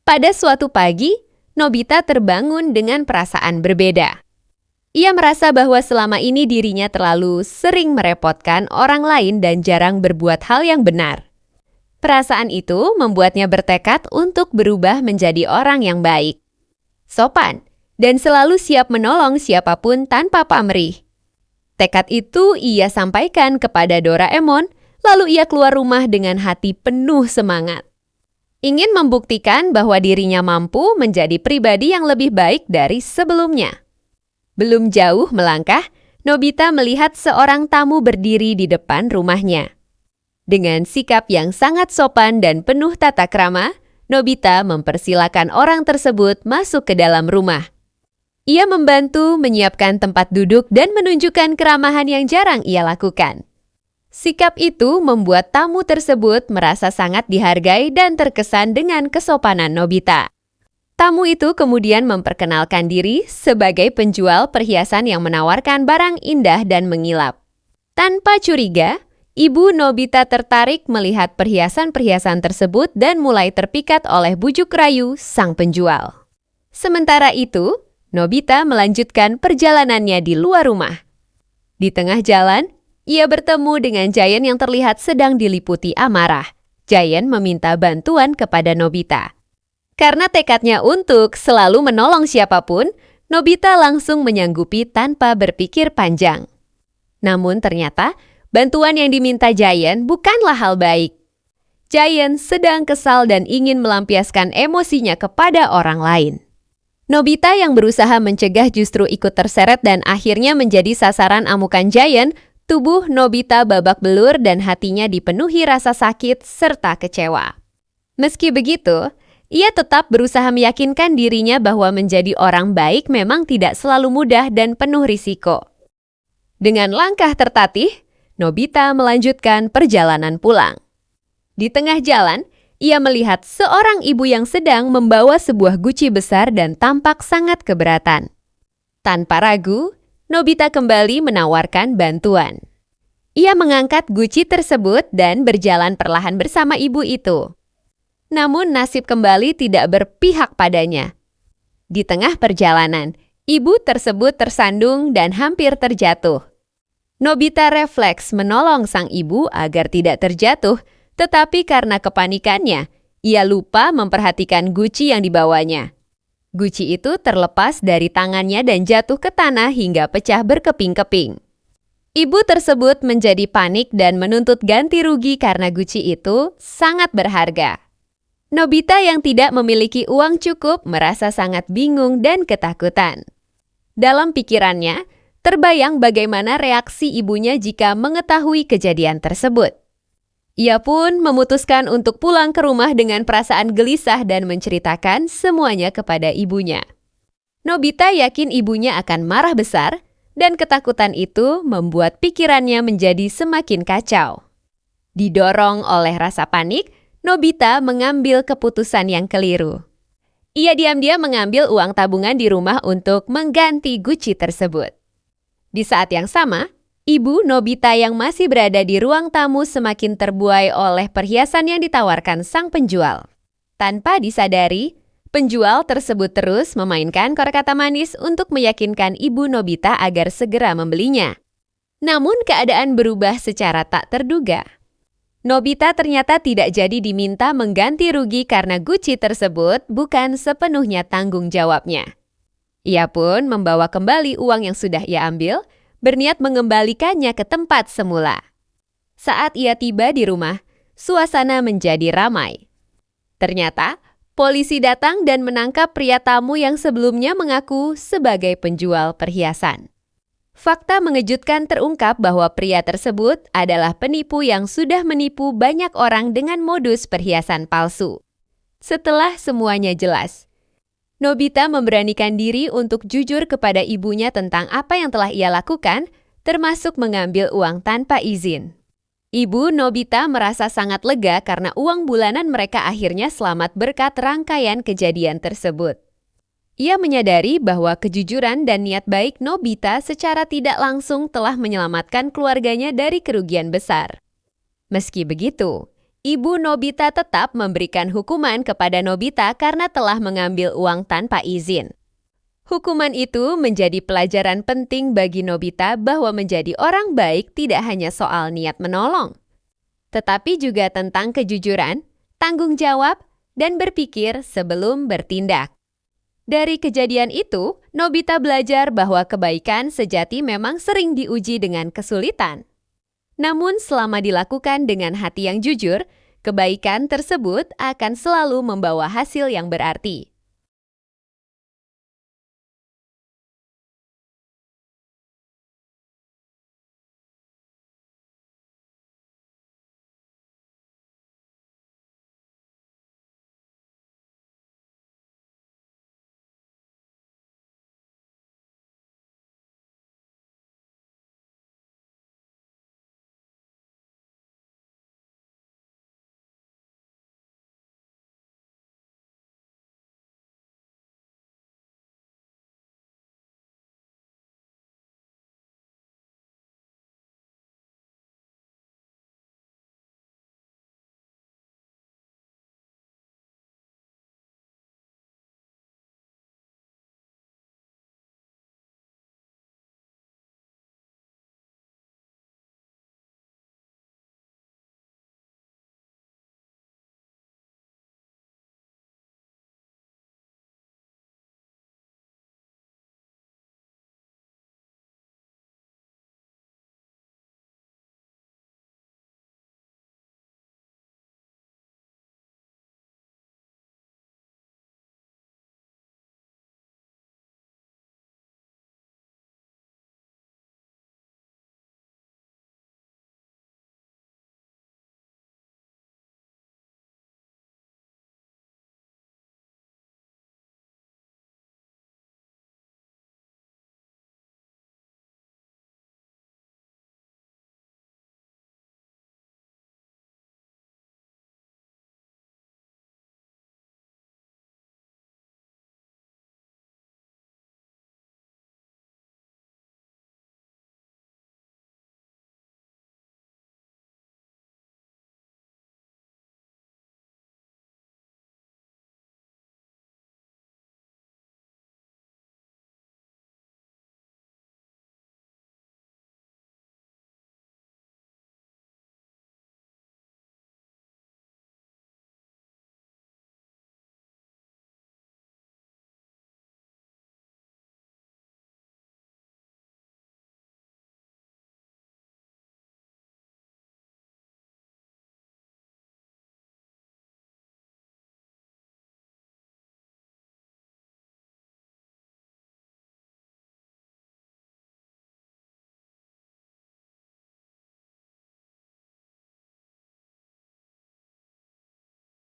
Pada suatu pagi, Nobita terbangun dengan perasaan berbeda. Ia merasa bahwa selama ini dirinya terlalu sering merepotkan orang lain dan jarang berbuat hal yang benar. Perasaan itu membuatnya bertekad untuk berubah menjadi orang yang baik, sopan, dan selalu siap menolong siapapun tanpa pamrih. Tekad itu ia sampaikan kepada Doraemon, lalu ia keluar rumah dengan hati penuh semangat. Ingin membuktikan bahwa dirinya mampu menjadi pribadi yang lebih baik dari sebelumnya. Belum jauh melangkah, Nobita melihat seorang tamu berdiri di depan rumahnya. Dengan sikap yang sangat sopan dan penuh tata krama, Nobita mempersilakan orang tersebut masuk ke dalam rumah. Ia membantu menyiapkan tempat duduk dan menunjukkan keramahan yang jarang ia lakukan. Sikap itu membuat tamu tersebut merasa sangat dihargai dan terkesan dengan kesopanan Nobita. Tamu itu kemudian memperkenalkan diri sebagai penjual perhiasan yang menawarkan barang indah dan mengilap. Tanpa curiga, ibu Nobita tertarik melihat perhiasan-perhiasan tersebut dan mulai terpikat oleh bujuk rayu sang penjual. Sementara itu, Nobita melanjutkan perjalanannya di luar rumah. Di tengah jalan, ia bertemu dengan Giant yang terlihat sedang diliputi amarah. Giant meminta bantuan kepada Nobita. Karena tekadnya untuk selalu menolong siapapun, Nobita langsung menyanggupi tanpa berpikir panjang. Namun ternyata, bantuan yang diminta Giant bukanlah hal baik. Giant sedang kesal dan ingin melampiaskan emosinya kepada orang lain. Nobita yang berusaha mencegah justru ikut terseret dan akhirnya menjadi sasaran amukan Giant. Tubuh Nobita babak belur dan hatinya dipenuhi rasa sakit serta kecewa. Meski begitu, ia tetap berusaha meyakinkan dirinya bahwa menjadi orang baik memang tidak selalu mudah dan penuh risiko. Dengan langkah tertatih, Nobita melanjutkan perjalanan pulang. Di tengah jalan, ia melihat seorang ibu yang sedang membawa sebuah guci besar dan tampak sangat keberatan. Tanpa ragu, Nobita kembali menawarkan bantuan. Ia mengangkat guci tersebut dan berjalan perlahan bersama ibu itu. Namun nasib kembali tidak berpihak padanya. Di tengah perjalanan, ibu tersebut tersandung dan hampir terjatuh. Nobita refleks menolong sang ibu agar tidak terjatuh, tetapi karena kepanikannya, ia lupa memperhatikan guci yang dibawanya. Guci itu terlepas dari tangannya dan jatuh ke tanah hingga pecah berkeping-keping. Ibu tersebut menjadi panik dan menuntut ganti rugi karena guci itu sangat berharga. Nobita yang tidak memiliki uang cukup merasa sangat bingung dan ketakutan. Dalam pikirannya, terbayang bagaimana reaksi ibunya jika mengetahui kejadian tersebut. Ia pun memutuskan untuk pulang ke rumah dengan perasaan gelisah dan menceritakan semuanya kepada ibunya. Nobita yakin ibunya akan marah besar dan ketakutan itu membuat pikirannya menjadi semakin kacau. Didorong oleh rasa panik, Nobita mengambil keputusan yang keliru. Ia diam-diam mengambil uang tabungan di rumah untuk mengganti guci tersebut. Di saat yang sama, ibu Nobita yang masih berada di ruang tamu semakin terbuai oleh perhiasan yang ditawarkan sang penjual. Tanpa disadari, penjual tersebut terus memainkan kata-kata manis untuk meyakinkan ibu Nobita agar segera membelinya. Namun keadaan berubah secara tak terduga. Nobita ternyata tidak jadi diminta mengganti rugi karena guci tersebut bukan sepenuhnya tanggung jawabnya. Ia pun membawa kembali uang yang sudah ia ambil, berniat mengembalikannya ke tempat semula. Saat ia tiba di rumah, suasana menjadi ramai. Ternyata, polisi datang dan menangkap pria tamu yang sebelumnya mengaku sebagai penjual perhiasan. Fakta mengejutkan terungkap bahwa pria tersebut adalah penipu yang sudah menipu banyak orang dengan modus perhiasan palsu. Setelah semuanya jelas, Nobita memberanikan diri untuk jujur kepada ibunya tentang apa yang telah ia lakukan, termasuk mengambil uang tanpa izin. Ibu Nobita merasa sangat lega karena uang bulanan mereka akhirnya selamat berkat rangkaian kejadian tersebut. Ia menyadari bahwa kejujuran dan niat baik Nobita secara tidak langsung telah menyelamatkan keluarganya dari kerugian besar. Meski begitu, Ibu Nobita tetap memberikan hukuman kepada Nobita karena telah mengambil uang tanpa izin. Hukuman itu menjadi pelajaran penting bagi Nobita bahwa menjadi orang baik tidak hanya soal niat menolong, tetapi juga tentang kejujuran, tanggung jawab, dan berpikir sebelum bertindak. Dari kejadian itu, Nobita belajar bahwa kebaikan sejati memang sering diuji dengan kesulitan. Namun selama dilakukan dengan hati yang jujur, kebaikan tersebut akan selalu membawa hasil yang berarti.